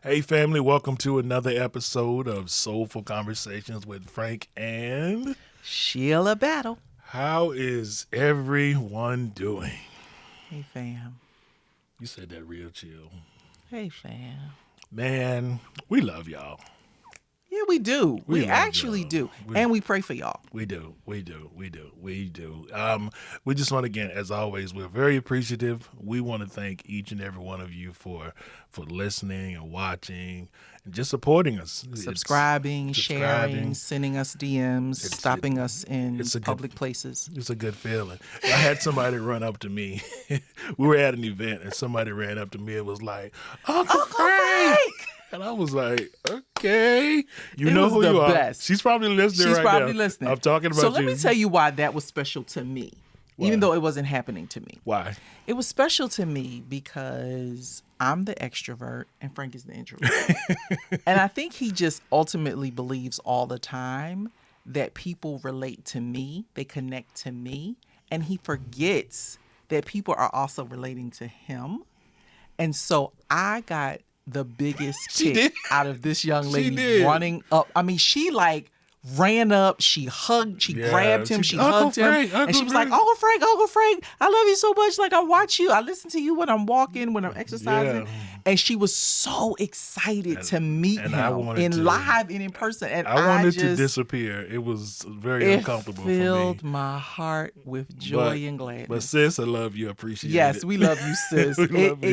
Hey, family, welcome to another episode of Soulful Conversations with Frank and. Sheila Battle. How is everyone doing? Hey, fam. You said that real chill. Hey, fam. Man, we love y'all. Yeah, we do. We We love actually y'all. do. And we pray for y'all. We do. We just want to, again, as always, we're very appreciative. We want to thank each and every one of you for listening and watching and just supporting us. Subscribing, sharing, sending us DMs, stopping us in public places. It's a good feeling. I had somebody run up to me. We were at an event and somebody ran up to me and was like, Uncle Frank! And I was like, okay. You know who you are. Best. She's probably listening right now. She's probably listening. I'm talking about you. So let me tell you why that was special to me, even though it wasn't happening to me. Why? It was special to me because I'm the extrovert and Frank is the introvert. And I think he just ultimately believes all the time that people relate to me, they connect to me, and he forgets that people are also relating to him. And so I got the biggest kick out of this young lady running up. I mean, she ran up, she hugged, she grabbed him, she hugged him, and she was like, Uncle Frank, I love you so much. Like, I watch you, I listen to you when I'm walking, when I'm exercising. And she was so excited to meet him live and in person. And I wanted to disappear. It was very uncomfortable for me. It filled my heart with joy and gladness. But sis, I love you, appreciate it. Yes, we love you, sis.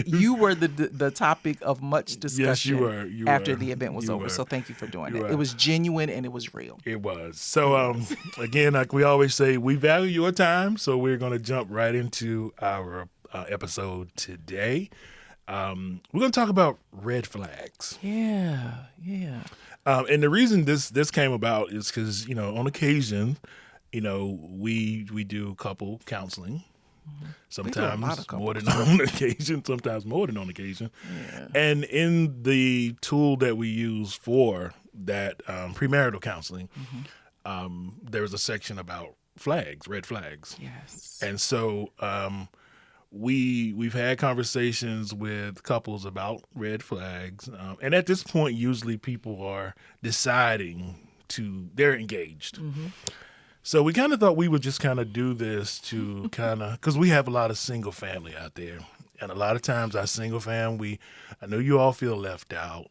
You were the topic of much discussion yes, you were. after the event was over. So thank you for doing that. It was genuine and it was real. It was. So, again, like we always say, we value your time. So we're going to jump right into our episode today. We're going to talk about red flags. Yeah. And the reason this came about is because, on occasion, we do couple counseling. Sometimes more than on occasion, sometimes more than on occasion. Yeah. And in the tool that we use for that premarital counseling, there's a section about red flags. Yes. And so we've had conversations with couples about red flags. And at this point, usually people are deciding they're engaged. Mm-hmm. So we kind of thought we would just kind of do this to because we have a lot of single family out there. And a lot of times our single family, I know you all feel left out.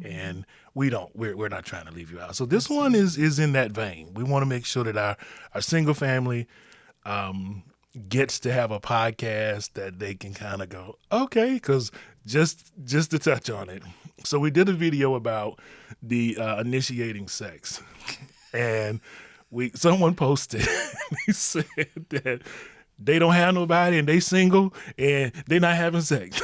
And we're not trying to leave you out. So this one is in that vein. We want to make sure that our single family gets to have a podcast that they can kind of go, okay, because just to touch on it. So we did a video about the initiating sex. And someone posted, he said that they don't have nobody and they single and they're not having sex.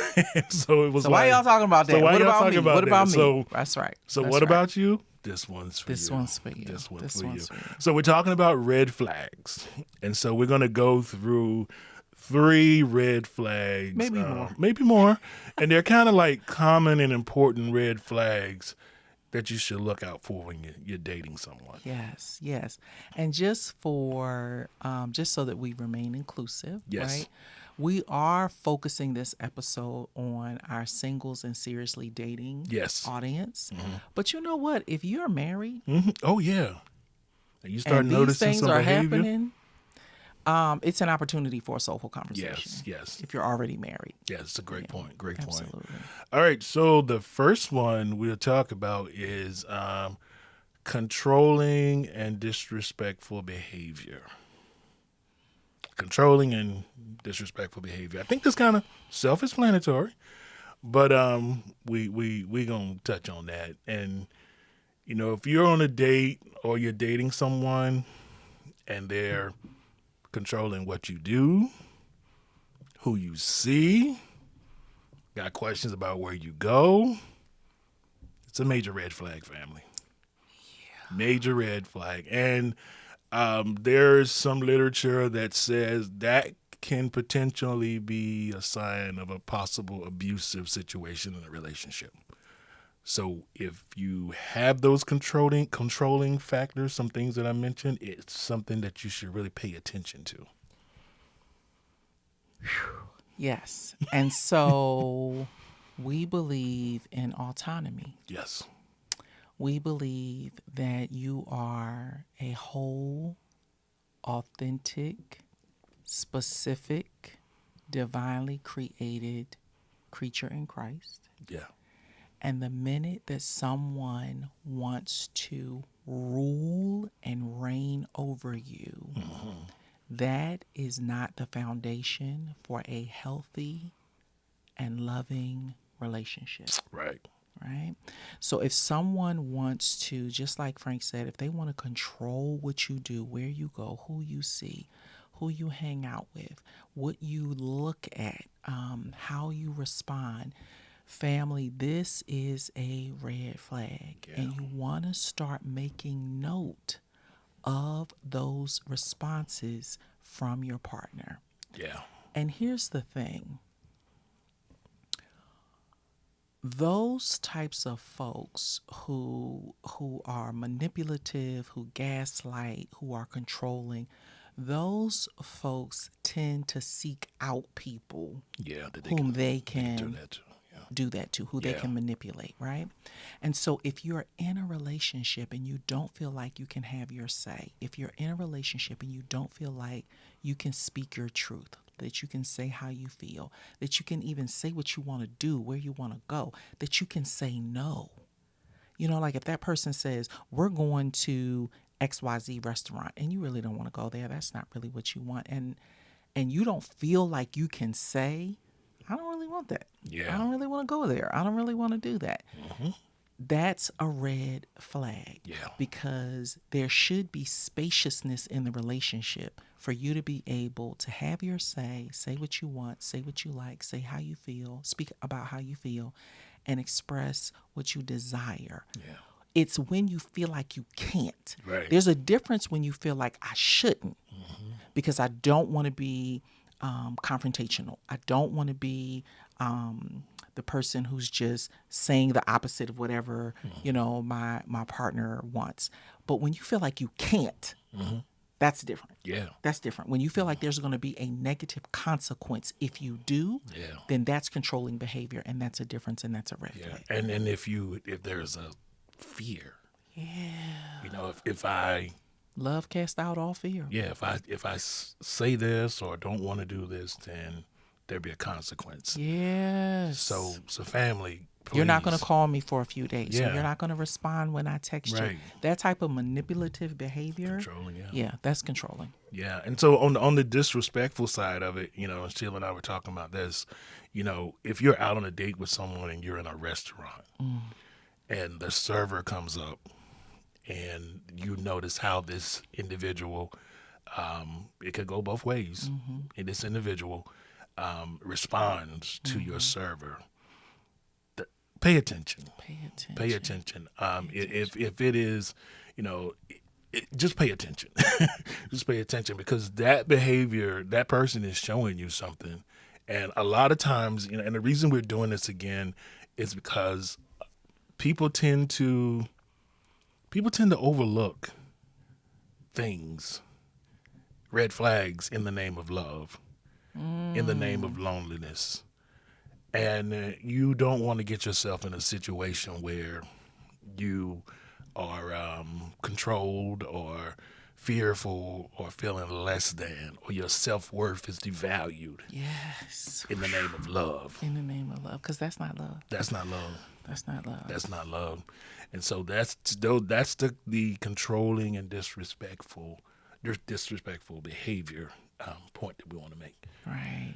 So it was why y'all talking about that? What about me? What about me? So, that's right. So what about you? This one's for you. This one's for you. So we're talking about red flags. And so we're going to go through 3 red flags. Maybe more. And they're kind of like common and important red flags that you should look out for when you're dating someone. Yes. And just for, just so that we remain inclusive, right? We are focusing this episode on our singles and seriously dating audience. Mm-hmm. But you know what? If you're married, oh yeah, and you start noticing some behavior, happening, it's an opportunity for a soulful conversation. Yes. If you're already married. Yes, it's a great point. Absolutely. Point. All right, so the first one we'll talk about is controlling and disrespectful behavior. Controlling and disrespectful behavior. I think that's kind of self-explanatory, but we gonna touch on that. And if you're on a date or you're dating someone and they're controlling what you do, who you see, got questions about where you go, it's a major red flag, family. Yeah. Major red flag. And there's some literature that says that can potentially be a sign of a possible abusive situation in a relationship. So if you have those controlling factors, some things that I mentioned, it's something that you should really pay attention to. Yes. And so We believe in autonomy. Yes. We believe that you are a whole, authentic, specific, divinely created creature in Christ. Yeah. And the minute that someone wants to rule and reign over you, that is not the foundation for a healthy and loving relationship. Right. Right? So if someone wants to, just like Frank said, if they want to control what you do, where you go, who you see, who you hang out with, what you look at, how you respond, family, this is a red flag. Yeah. And you want to start making note of those responses from your partner. Yeah. And here's the thing. Those types of folks who are manipulative, who gaslight, who are controlling, those folks tend to seek out people Yeah. That whom they do can that too. Yeah. do that to, who they Yeah. can manipulate, right? And so if you're in a relationship and you don't feel like you can have your say, if you're in a relationship and you don't feel like you can speak your truth, that you can say how you feel, that you can even say what you want to do, where you want to go, that you can say no. You know, like if that person says, we're going to XYZ restaurant and you really don't want to go there, that's not really what you want. And you don't feel like you can say, I don't really want that. Yeah. I don't really want to go there. I don't really want to do that. That's a red flag. Yeah. Because there should be spaciousness in the relationship for you to be able to have your say what you want, say what you like, say how you feel, speak about how you feel, and express what you desire. Yeah. It's when you feel like you can't. Right. There's a difference when you feel like I shouldn't because I don't want to be confrontational. I don't want to be the person who's just saying the opposite of whatever my partner wants. But when you feel like you can't, that's different. Yeah. That's different. When you feel like there's going to be a negative consequence if you do, Yeah. then that's controlling behavior, and that's a difference, and that's a red Yeah. flag. And if there's a fear, Yeah. if I Love cast out all fear. if I say this or don't want to do this, then there'll be a consequence. Yes. So family, please. You're not going to call me for a few days. Or Yeah. you're not going to respond when I text you. Right. That type of manipulative behavior. Controlling, yeah. Yeah, that's controlling. Yeah, and so on the disrespectful side of it, Sheila and I were talking about this. If you're out on a date with someone and you're in a restaurant, and the server comes up, and you notice how this individual, it could go both ways, and this individual responds to your server. Pay attention. Pay attention. Pay attention. If it is, just pay attention. Just pay attention because that behavior, that person is showing you something. And a lot of times, and the reason we're doing this again is because people tend to overlook things, red flags in the name of love, in the name of loneliness. And you don't want to get yourself in a situation where you are controlled or fearful or feeling less than, or your self-worth is devalued. Yes. In the name of love. In the name of love, because that's not love. That's not love. That's not love. That's not love. And so that's the controlling and disrespectful behavior point that we want to make. Right.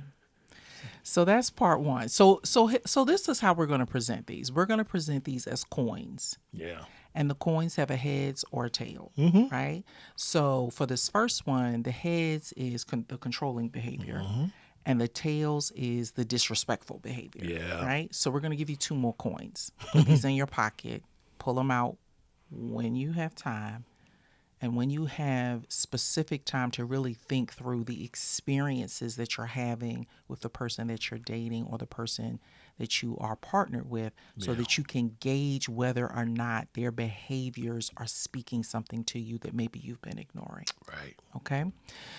So that's part one. So this is how we're going to present these. We're going to present these as coins. Yeah. And the coins have a heads or a tail, right? So for this first one, the heads is the controlling behavior, and the tails is the disrespectful behavior. Yeah. Right? So we're going to give you two more coins. Put these in your pocket. Pull them out when you have time. And when you have specific time to really think through the experiences that you're having with the person that you're dating or the person that you are partnered with, so that you can gauge whether or not their behaviors are speaking something to you that maybe you've been ignoring. Right. Okay?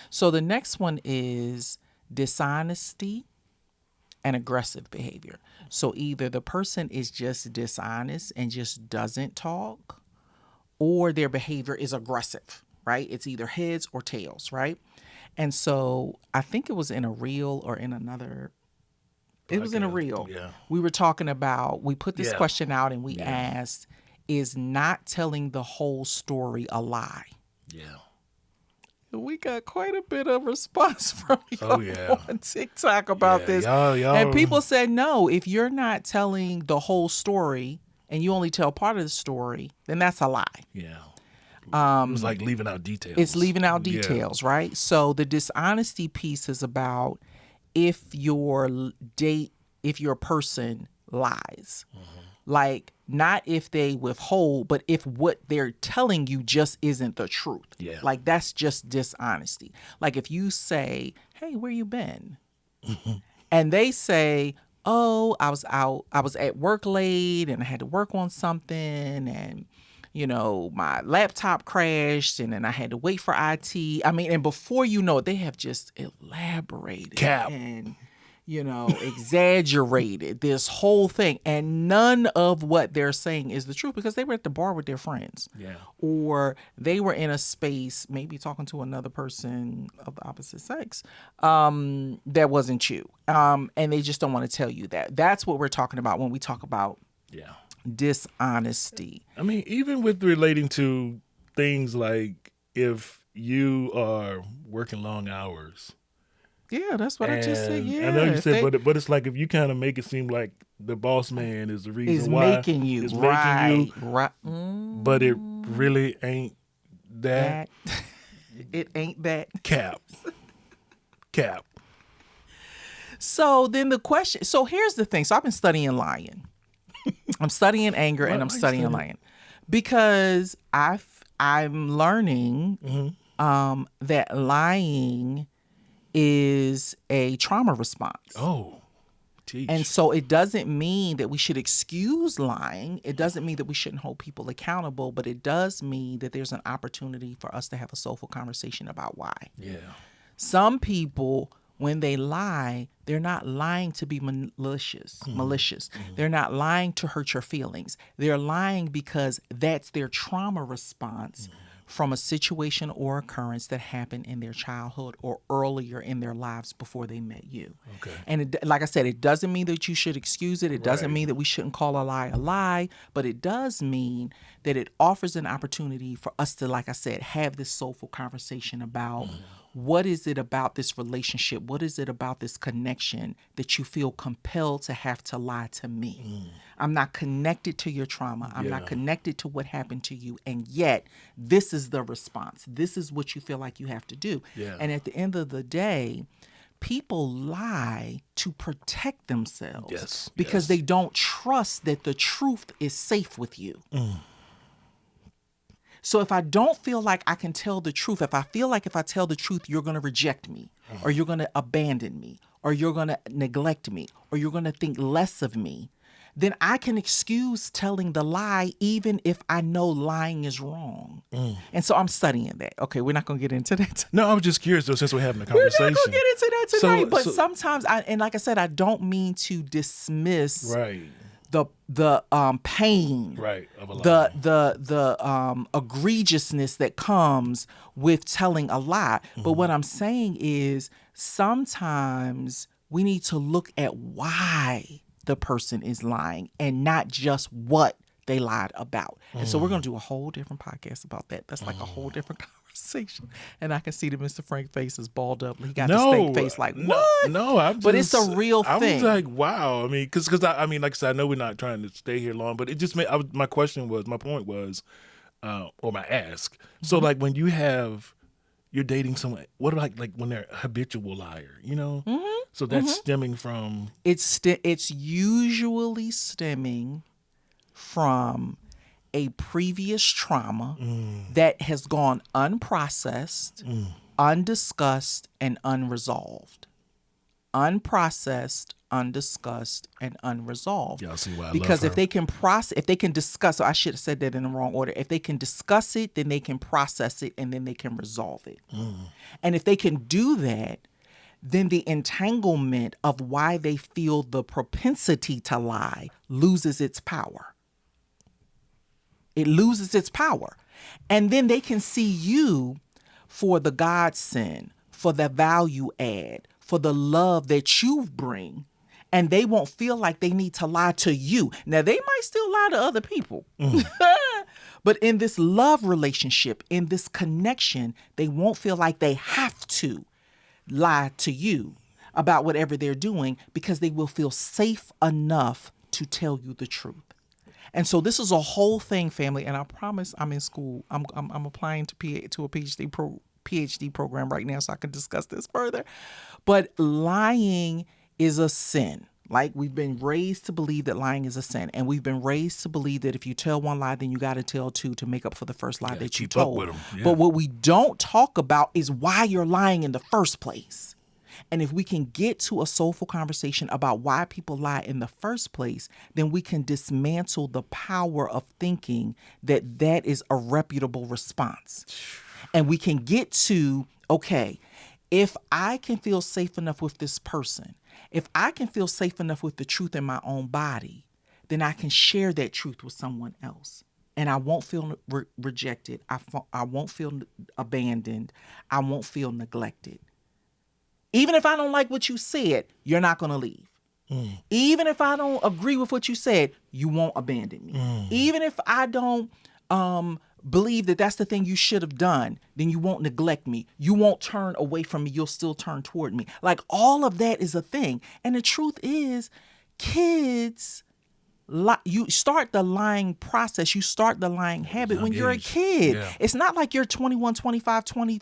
So the next one is dishonesty and aggressive behavior. So either the person is just dishonest and just doesn't talk, or their behavior is aggressive, right? It's either heads or tails, right? And so I think it was in a reel or in another, it was in a Podcast. reel. Yeah. We were talking about, we put this Yeah. question out and we Yeah. asked, is not telling the whole story a lie? Yeah. We got quite a bit of response from you Oh, yeah. on TikTok about Yeah, this. y'all- And people said, no, if you're not telling the whole story and you only tell part of the story, then that's a lie. Yeah. It was like leaving out details. It's leaving out Yeah. details, right? So the dishonesty piece is about if your person lies. Like, not if they withhold, but if what they're telling you just isn't the truth. Yeah. Like, that's just dishonesty. Like, if you say, hey, where you been? And they say, oh, I was at work late and I had to work on something and, my laptop crashed and then I had to wait for IT. I mean, and before you know it, they have just elaborated Cap. and, exaggerated this whole thing. And none of what they're saying is the truth because they were at the bar with their friends. Yeah. Or they were in a space, maybe talking to another person of the opposite sex, that wasn't you. And they just don't want to tell you that. That's what we're talking about when we talk about Yeah. dishonesty. I mean, even with relating to things like if you are working long hours. Yeah, that's what I just said. And Yeah, I know you if said, they- but it's like if you kind of make it seem like the boss man is the reason is why making you it's right, making you, right. but it really ain't that. That it ain't that. Cap. So then the question. So here's the thing. So I've been studying lying. I'm studying anger and I'm why you studying studying? lying because I'm learning that lying is a trauma response. Oh, teach. And so it doesn't mean that we should excuse lying. It doesn't mean that we shouldn't hold people accountable, but it does mean that there's an opportunity for us to have a soulful conversation about why. Yeah. Some people, when they lie, they're not lying to be malicious. They're not lying to hurt your feelings. They're lying because that's their trauma response from a situation or occurrence that happened in their childhood or earlier in their lives before they met you. Okay. And like I said, it doesn't mean that you should excuse it. It doesn't Right. mean that we shouldn't call a lie, but it does mean that it offers an opportunity for us to, like I said, have this soulful conversation about what is it about this relationship? What is it about this connection that you feel compelled to have to lie to me? I'm not connected to your trauma. I'm not Yeah. connected to what happened to you. And yet, this is the response. This is what you feel like you have to do. Yeah. And at the end of the day, people lie to protect themselves Yes, because yes. they don't trust that the truth is safe with you. So if I don't feel like I can tell the truth, if I feel like if I tell the truth, you're going to reject me or you're going to abandon me or you're going to neglect me or you're going to think less of me, then I can excuse telling the lie even if I know lying is wrong. And so I'm studying that. Okay, we're not going to get into that. No, I was just curious though, since we're having a We're conversation. not going to get into that So- tonight. But so- sometimes, and like I said, I don't mean to dismiss Right. the pain, Right. Of a lie. the egregiousness that comes with telling a lie. But what I'm saying is sometimes we need to look at why the person is lying and not just what they lied about. And so we're going to do a whole different podcast about that. That's like a whole different conversation. And I can see that Mr. Frank face is balled up. He got the steak face like, what? No, I'm But it's just, a real I thing. was like, wow. I mean, because I mean, like I said, I know we're not trying to stay here long, but it just made, my point was, or my ask. So like when you're dating someone, what like when they're a habitual liar, So that's stemming from, It's usually stemming from a previous trauma that has gone unprocessed, undiscussed, and unresolved. Unprocessed, undiscussed, and unresolved. y'all see why I Because love if they can discuss, so I should have said that in the wrong order. If they can discuss it, then they can process it, and then they can resolve it. And if they can do that, then the entanglement of why they feel the propensity to lie loses its power. It loses its power. And then they can see you for the godsend, for the value add, for the love that you bring. And they won't feel like they need to lie to you. Now, they might still lie to other people. But in this love relationship, in this connection, they won't feel like they have to lie to you about whatever they're doing, because they will feel safe enough to tell you the truth. And so this is a whole thing, family. And I promise I'm in school. I'm applying to a PhD program right now so I can discuss this further. But lying is a sin. Like, we've been raised to believe that lying is a sin. And we've been raised to believe that if you tell one lie, then you got to tell two to make up for the first lie that you told. Up with 'em. Yeah. But what we don't talk about is why you're lying in the first place. And if we can get to a soulful conversation about why people lie in the first place, then we can dismantle the power of thinking that that is a reputable response. And we can get to, okay, if I can feel safe enough with this person, if I can feel safe enough with the truth in my own body, then I can share that truth with someone else. And I won't feel rejected. I won't feel abandoned. I won't feel neglected. Even if I don't like what you said, you're not going to leave. Even if I don't agree with what you said, you won't abandon me. Even if I don't believe that that's the thing you should have done, then you won't neglect me. You won't turn away from me. You'll still turn toward me. Like, all of that is a thing. And the truth is, kids, you start the lying process. You start the lying habit when you're a kid. Yeah. It's not like you're 21, 25, 20,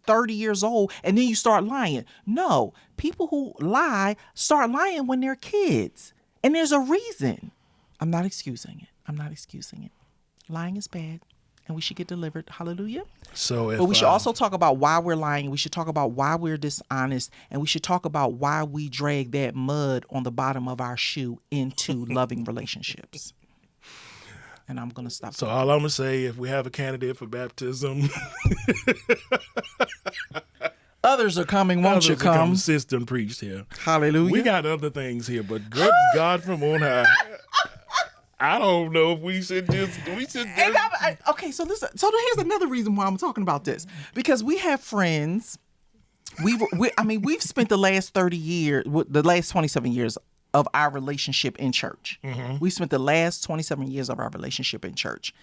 30 years old and then you start lying. No, people who lie start lying when they're kids. And there's a reason. I'm not excusing it. Lying is bad and we should get delivered. Hallelujah. So but we should also talk about why we're lying. We should talk about why we're dishonest. And we should talk about why we drag that mud on the bottom of our shoe into loving relationships. And I'm going to stop. So all I'm going to say, if we have a candidate for baptism, others are coming. Won't you come? System preached here. Hallelujah. We got other things here, but good God from on high. I don't know if we should just. Okay, so here's another reason why I'm talking about this, because we have friends. We've spent the last 30 years, the last 27 years of our relationship in church. We spent the last 27 years of our relationship in church,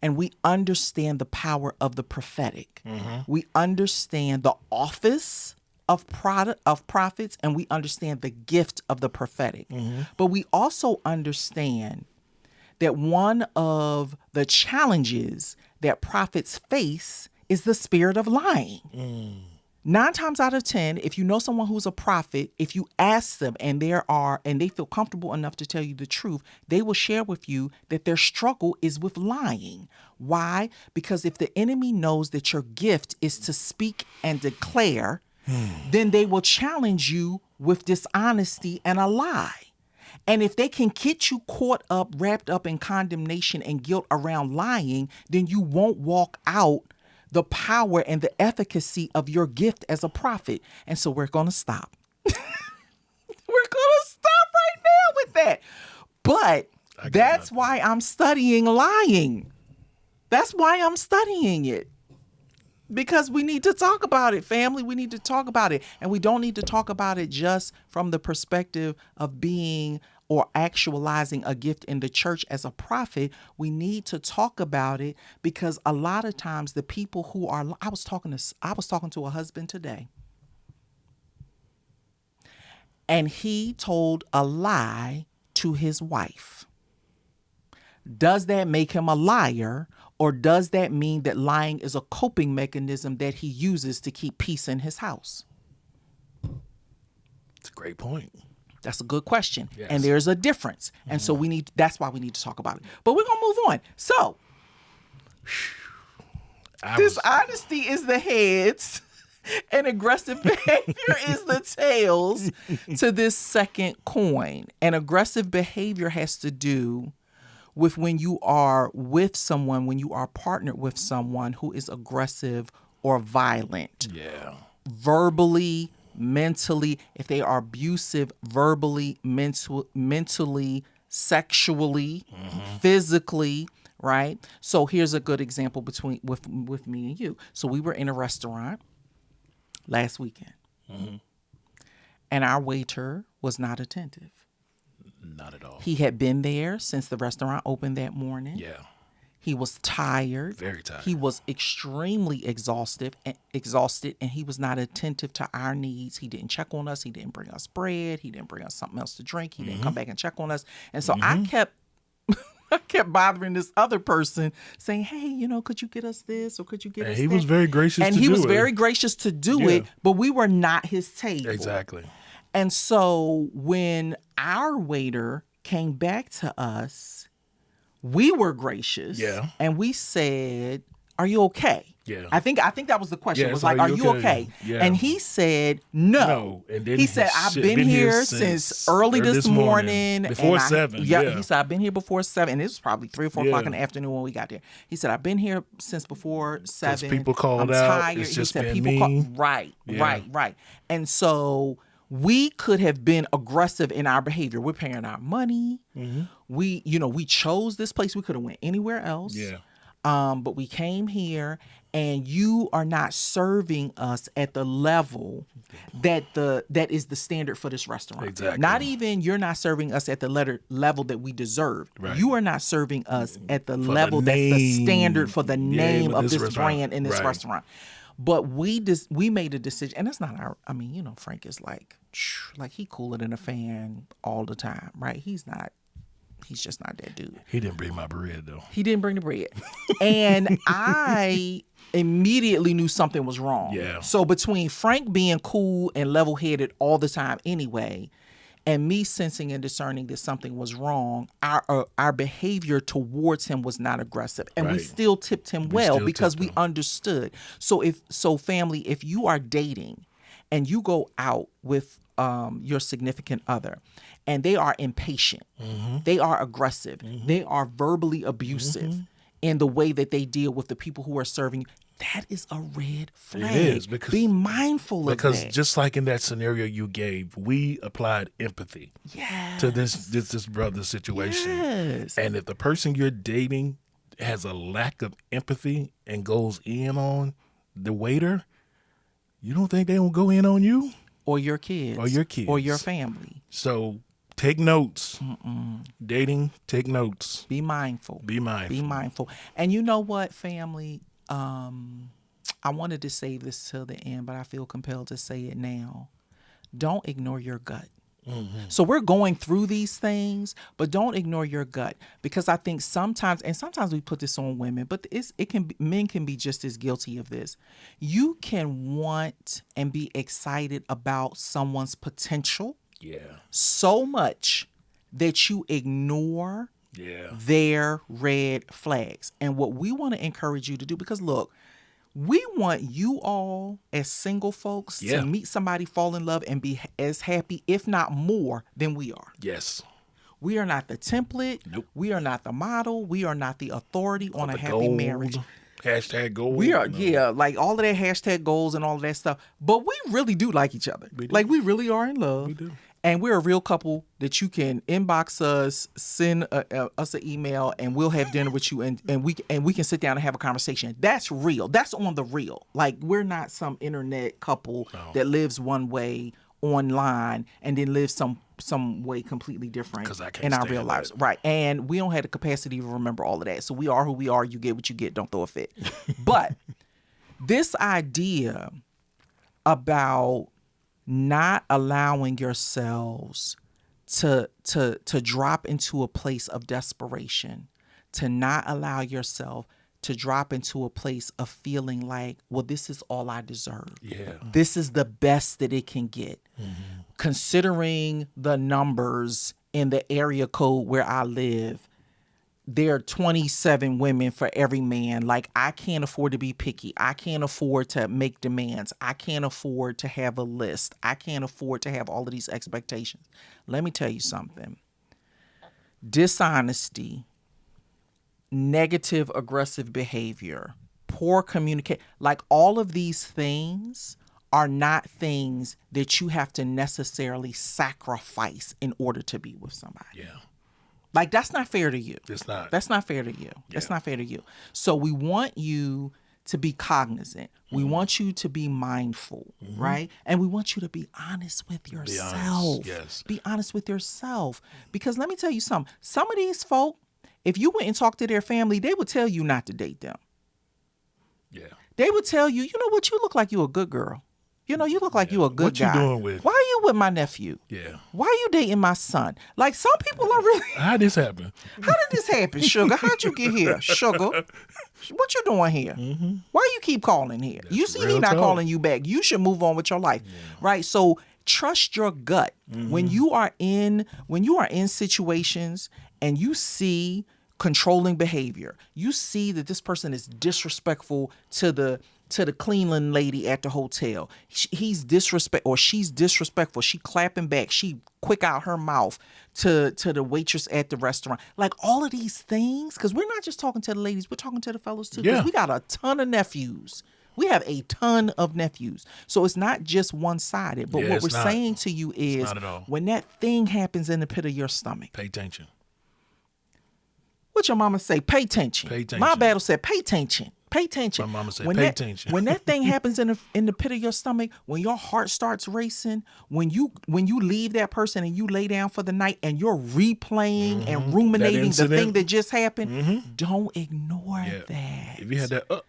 and we understand the power of the prophetic. We understand the office of prophets, and we understand the gift of the prophetic. But we also understand that one of the challenges that prophets face is the spirit of lying. 9 times out of 10, if you know someone who's a prophet, if you ask them and they feel comfortable enough to tell you the truth, they will share with you that their struggle is with lying. Why? Because if the enemy knows that your gift is to speak and declare, then they will challenge you with dishonesty and a lie. And if they can get you caught up, wrapped up in condemnation and guilt around lying, then you won't walk out the power and the efficacy of your gift as a prophet. And so we're going to stop. We're going to stop right now with that. But that's why I'm studying lying. That's why I'm studying it. Because we need to talk about it, family. We need to talk about it. And we don't need to talk about it just from the perspective of being or actualizing a gift in the church as a prophet. We need to talk about it because a lot of times the people who are, I was talking to a husband today, and he told a lie to his wife. Does that make him a liar? Or does that mean that lying is a coping mechanism that he uses to keep peace in his house? It's a great point. That's a good question. Yes. And there's a difference. And so that's why we need to talk about it. But we're going to move on. So dishonesty is the heads and aggressive behavior is the tails to this second coin. And aggressive behavior has to do with when you are with someone, when you are partnered with someone who is aggressive or violent. Yeah. Verbally, mentally, if they are abusive verbally, mentally, sexually, physically, right? So here's a good example between with me and you. So we were in a restaurant last weekend, and our waiter was not attentive. Not at all. He had been there since the restaurant opened that morning. Yeah. He was tired. Very tired. He was extremely exhausted, and he was not attentive to our needs. He didn't check on us. He didn't bring us bread. He didn't bring us something else to drink. He didn't come back and check on us. And so I kept bothering this other person, saying, "Hey, could you get us this, or could you get us that?" He was very gracious and to he do was it. very gracious to do it, but we were not his table. Exactly. And so when our waiter came back to us, we were gracious. Yeah. And we said, "Are you okay?" Yeah. I think that was the question. Yeah, It was it's like, like, "Are you okay?" Yeah. And he said, "No." No. And then he said, "I've been here since early this morning. Before and 7. Yeah. He said, "I've been here before 7." And it was probably 3 or 4 o'clock in the Yeah. afternoon when we got there. He said, "I've been here since before 7. people called I'm out. tired." It's He just said, been "People me." Right, Yeah. right. And so we could have been aggressive in our behavior. We're paying our money. We chose this place. We could have went anywhere else. Yeah. But we came here, and you are not serving us at the level that is the standard for this restaurant. Exactly. Not even you're not serving us at the level that we deserve. Right. You are not serving us at the For level the that's the standard for the name name of this restaurant. brand in this Right. restaurant. But we made a decision, and that's not our. I mean, Frank is like he cooler than a fan all the time, right? He's just not that dude. He didn't bring my bread, though. He didn't bring the bread. And I immediately knew something was wrong. Yeah. So between Frank being cool and level-headed all the time anyway, and me sensing and discerning that something was wrong, our behavior towards him was not aggressive. And we Right. still tipped him well still because tipped we him. understood. So family, if you are dating and you go out with your significant other and they are impatient, they are aggressive, they are verbally abusive in the way that they deal with the people who are serving you, that is a red flag. It is, because be mindful of that. Because just like in that scenario you gave, we applied empathy to this brother's situation. Yes. And if the person you're dating has a lack of empathy and goes in on the waiter, you don't think they won't go in on you? Or your kids. Or your kids. Or your family. So take notes. Dating, take notes. Be mindful. Be mindful. Be mindful. And you know what, family? I wanted to save this till the end, but I feel compelled to say it now. Don't ignore your gut. So we're going through these things, but don't ignore your gut, because I think sometimes we put this on women, but men can be just as guilty of this. You can want and be excited about someone's potential so much that you ignore their red flags. And what we want to encourage you to do, because look, we want you all as single folks to meet somebody, fall in love, and be as happy, if not more, than we are. Yes. We are not the template. Nope. We are not the model. We are not the authority on a happy gold. marriage. Hashtag goals. We are, like all of that hashtag goals and all of that stuff. But we really do like each other. Like, we really are in love. We do. And we're a real couple that you can inbox us, send us an email, and we'll have dinner with you, and we can sit down and have a conversation. That's real. That's on the real. Like, we're not some internet couple that lives one way online and then lives some way completely different in our real lives. Right. And we don't have the capacity to remember all of that. So we are who we are. You get what you get. Don't throw a fit. But this idea about not allowing yourselves to drop into a place of desperation, to not allow yourself to drop into a place of feeling like, well, this is all I deserve. Yeah. This is the best that it can get. Considering the numbers in the area code where I live, there are 27 women for every man. Like, I can't afford to be picky. I can't afford to make demands. I can't afford to have a list. I can't afford to have all of these expectations. Let me tell you something. Dishonesty, negative, aggressive behavior, poor communication, like all of these things are not things that you have to necessarily sacrifice in order to be with somebody. Yeah. Like, that's not fair to you. It's not. That's not fair to you. That's not fair to you. So we want you to be cognizant. We want you to be mindful, right? And we want you to be honest with yourself. Be honest, yes. Be honest with yourself. Because let me tell you something. Some of these folk, if you went and talked to their family, they would tell you not to date them. Yeah. They would tell you, you know what, you look like you a good girl. You know, you look like you a good What you guy. doing with? Why are you with my nephew? Yeah. Why are you dating my son? Like, some people are really... How'd this happen? How did this happen, sugar? How'd you get here, sugar? What you doing here? Why you keep calling here? You see he real not talk. calling you back. You should move on with your life, right? So trust your gut. When you are in situations and you see controlling behavior, you see that this person is disrespectful to the cleaning lady at the hotel. He's disrespect, or she's disrespectful. She clapping back. She quick out her mouth to the waitress at the restaurant. Like, all of these things, because we're not just talking to the ladies, we're talking to the fellas too. Because we got a ton of nephews. We have a ton of nephews. So it's not just one-sided. But what we're saying to you is, when that thing happens in the pit of your stomach, pay attention. What your mama say? Pay attention. Pay attention. My battle said, pay attention. Pay attention. My mama said, pay attention. When that thing happens in the pit of your stomach, when your heart starts racing, when you leave that person and you lay down for the night and you're replaying and ruminating the thing that just happened, don't ignore that. If you had that,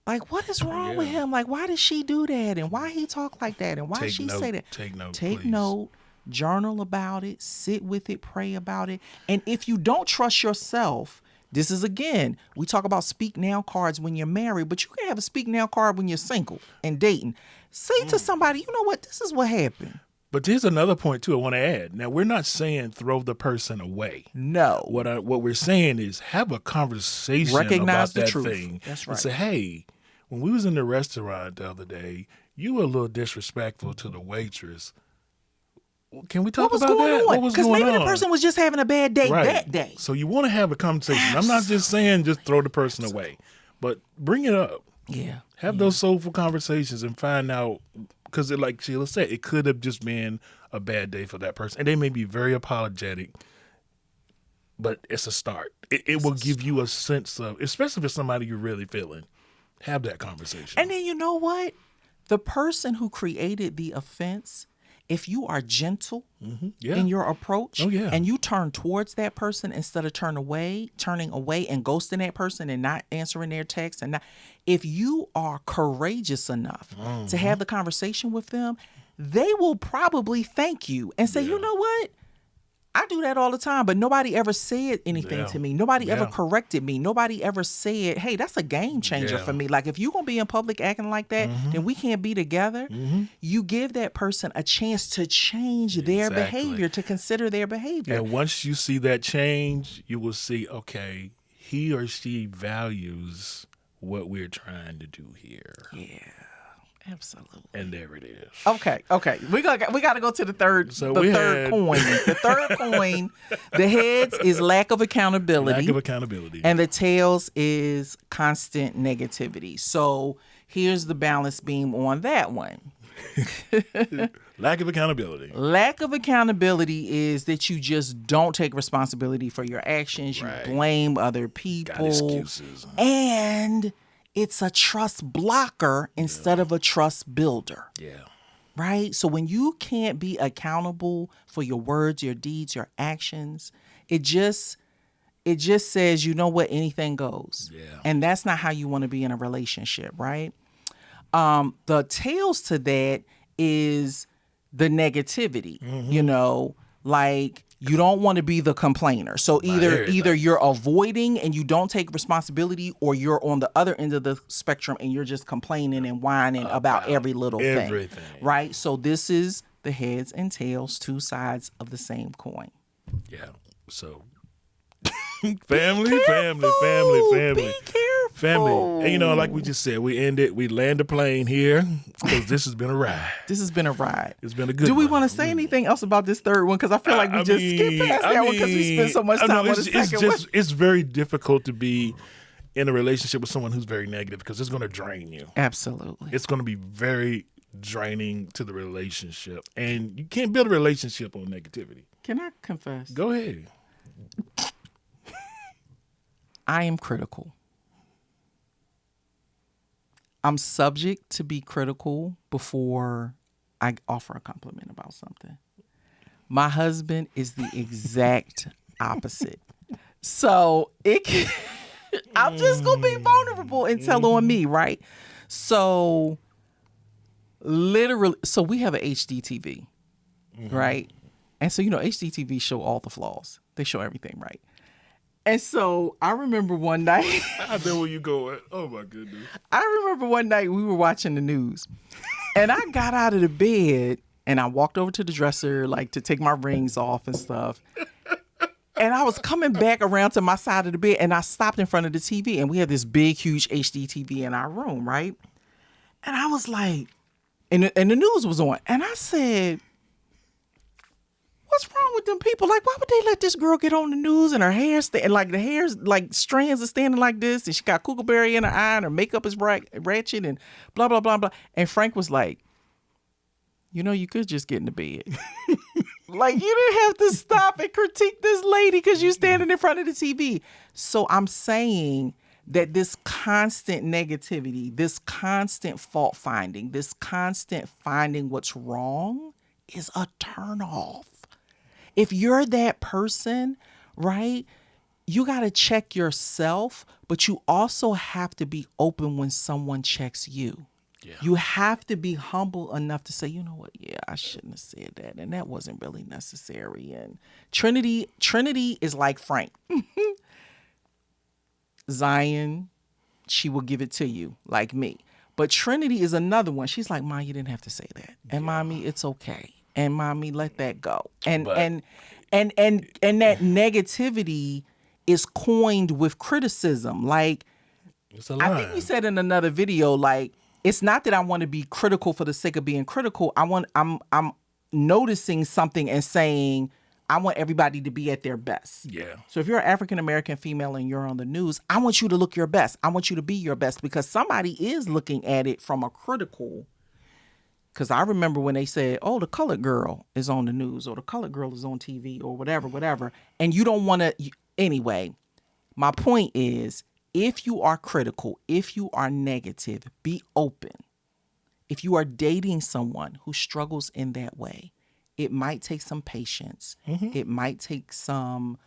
like, what is wrong with him? Like, why did she do that? And why he talk like that? And why did she say that? Take note. Take please. note. Journal about it. Sit with it. Pray about it. And if you don't trust yourself, this is, again, we talk about speak now cards when you're married, but you can have a speak now card when you're single and dating. Say to somebody, you know what? This is what happened. But there's another point too I want to add. Now, we're not saying throw the person away. No. What we're saying is have a conversation Recognize about the that truth. thing. That's right. And say, hey, when we was in the restaurant the other day, you were a little disrespectful to the waitress. Can we talk about that? What was going on? Because maybe the person was just having a bad day that day. So you want to have a conversation. I'm not just saying just throw the person away, but bring it up. Yeah. Have those soulful conversations and find out, because like Sheila said, it could have just been a bad day for that person. And they may be very apologetic, but it's a start. It will give you a sense of, especially if it's somebody you're really feeling, have that conversation. And then, you know what? The person who created the offense, if you are gentle in your approach and you turn towards that person instead of turning away and ghosting that person and not answering their texts, if you are courageous enough to have the conversation with them, they will probably thank you and say, you know what? I do that all the time, but nobody ever said anything to me. Nobody ever corrected me. Nobody ever said, hey, that's a game changer for me. Like, if you're going to be in public acting like that, then we can't be together. You give that person a chance to change their behavior, to consider their behavior. And once you see that change, you will see, okay, he or she values what we're trying to do here. Yeah. Absolutely. And there it is. Okay. We got to go to the third coin. The third coin, the heads is lack of accountability. And the tails is constant negativity. So here's the balance beam on that one. Lack of accountability. Lack of accountability is that you just don't take responsibility for your actions. You blame other people. Got excuses. And it's a trust blocker instead of a trust builder. Yeah. Right? So when you can't be accountable for your words, your deeds, your actions, it just says, you know what, anything goes. Yeah. And that's not how you want to be in a relationship, right? The tails to that is the negativity, you know, like, you don't want to be the complainer. So either you're avoiding and you don't take responsibility, or you're on the other end of the spectrum and you're just complaining and whining about every little thing. Right? So this is the heads and tails, two sides of the same coin. Yeah. So family. Be careful. Family. And, you know, like we just said, we land the plane here because this has been a ride. It's been a good one. Do we want to say anything else about this third one? Because I feel like we just skipped past that one because we spent so much time on the second one. It's very difficult to be in a relationship with someone who's very negative because it's going to drain you. Absolutely. It's going to be very draining to the relationship. And you can't build a relationship on negativity. Can I confess? Go ahead. I am critical. I'm subject to be critical before I offer a compliment about something. My husband is the exact opposite. So I'm just gonna be vulnerable and tell on me, right? So literally, so we have an HD TV, right? And so HDTV show all the flaws. They show everything, right? And so I remember one night. I know where you going. Oh my goodness. I remember one night we were watching the news, and I got out of the bed and I walked over to the dresser like to take my rings off and stuff. And I was coming back around to my side of the bed, and I stopped in front of the TV, and we had this big, huge HD TV in our room, right? And I was like, and the news was on, and I said, what's wrong with them people? Like, why would they let this girl get on the news and her hair like the hair's like strands are standing like this, and she got cookleberry in her eye and her makeup is ratchet and blah blah blah blah. And Frank was like, you could just get in the bed. Like, you didn't have to stop and critique this lady because you're standing in front of the TV. So I'm saying that this constant negativity, this constant fault finding, this constant finding what's wrong is a turnoff. If you're that person, right, you got to check yourself, but you also have to be open when someone checks you. Yeah. You have to be humble enough to say, you know what? Yeah, I shouldn't have said that. And that wasn't really necessary. And Trinity is like Frank. Zion, she will give it to you like me. But Trinity is another one. She's like, Mom, you didn't have to say that. And Mommy, it's okay. And Mommy, let that go. And that negativity is coined with criticism. Like, it's a line. I think we said in another video, like, it's not that I want to be critical for the sake of being critical. I'm noticing something and saying, I want everybody to be at their best. Yeah. So if you're an African American female and you're on the news, I want you to look your best. I want you to be your best, because somebody is looking at it from a critical. Because I remember when they said, oh, the colored girl is on the news, or the colored girl is on TV, or whatever. And you don't want to. Anyway, my point is, if you are critical, if you are negative, be open. If you are dating someone who struggles in that way, it might take some patience. Mm-hmm. It might take some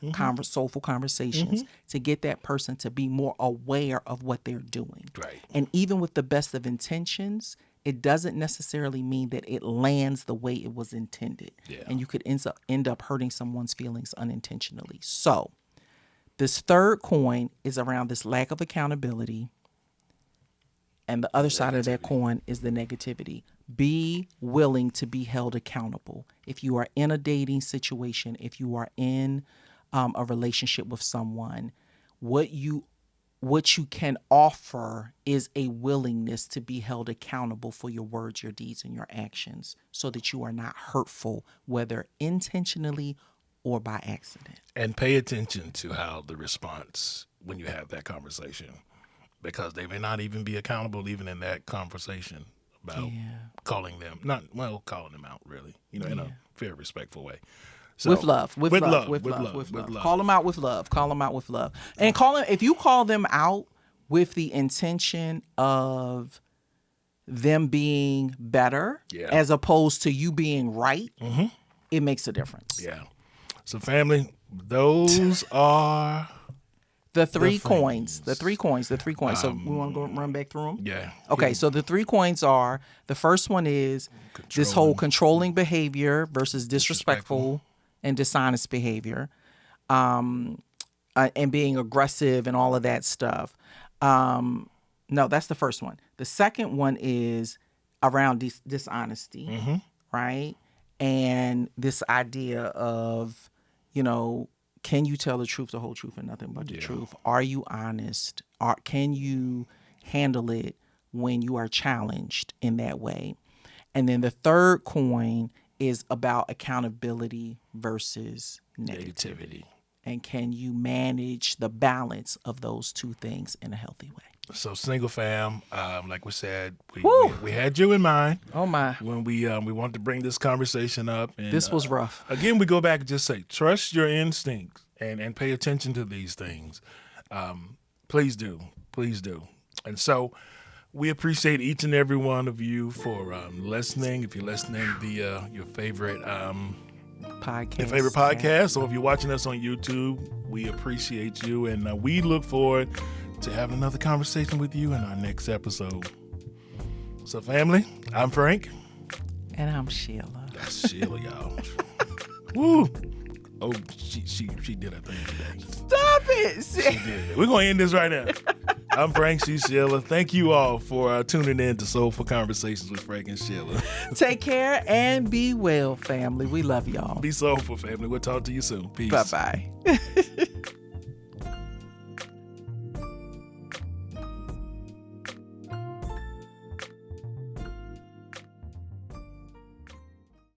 soulful conversations to get that person to be more aware of what they're doing. Right. And even with the best of intentions, it doesn't necessarily mean that it lands the way it was intended. Yeah. And you could end up hurting someone's feelings unintentionally. So this third coin is around this lack of accountability. And the other side of that coin is the negativity. Be willing to be held accountable. If you are in a dating situation, if you are in a relationship with someone, what you can offer is a willingness to be held accountable for your words, your deeds, and your actions, so that you are not hurtful, whether intentionally or by accident. And pay attention to how the response when you have that conversation, because they may not even be accountable even in that conversation about calling them out, really, in a fair, respectful way. So, with love. Call them out with love. And if you call them out with the intention of them being better as opposed to you being right, it makes a difference. Yeah. So family, those are the three coins. So we want to go run back through them? Yeah. Okay, so the 3 coins are, the first one is this whole controlling behavior versus disrespectful and dishonest behavior, and being aggressive and all of that stuff. No, that's the first one. The second one is around dishonesty, right? And this idea of, can you tell the truth, the whole truth, and nothing but the truth? Are you honest? Can you handle it when you are challenged in that way? And then the third coin is about accountability versus negativity. And can you manage the balance of those two things in a healthy way? So single fam, like we said, Woo! we had you in mind Oh my. when we wanted to bring this conversation up. And This was rough. again, we go back and just say, trust your instincts and pay attention to these things. Please do. Please do. And so we appreciate each and every one of you for listening. If you're listening via your favorite podcast, or if you're watching us on YouTube, we appreciate you. And we look forward to having another conversation with you in our next episode. So family, I'm Frank. And I'm Sheila. That's Sheila, y'all. Woo! Oh, she did her thing today. Stop it. She did. We're gonna end this right now. I'm Frank. She's Sheila. Thank you all for tuning in to Soulful Conversations with Frank and Sheila. Take care and be well, family. We love y'all. Be soulful, family. We'll talk to you soon. Peace. Bye-bye.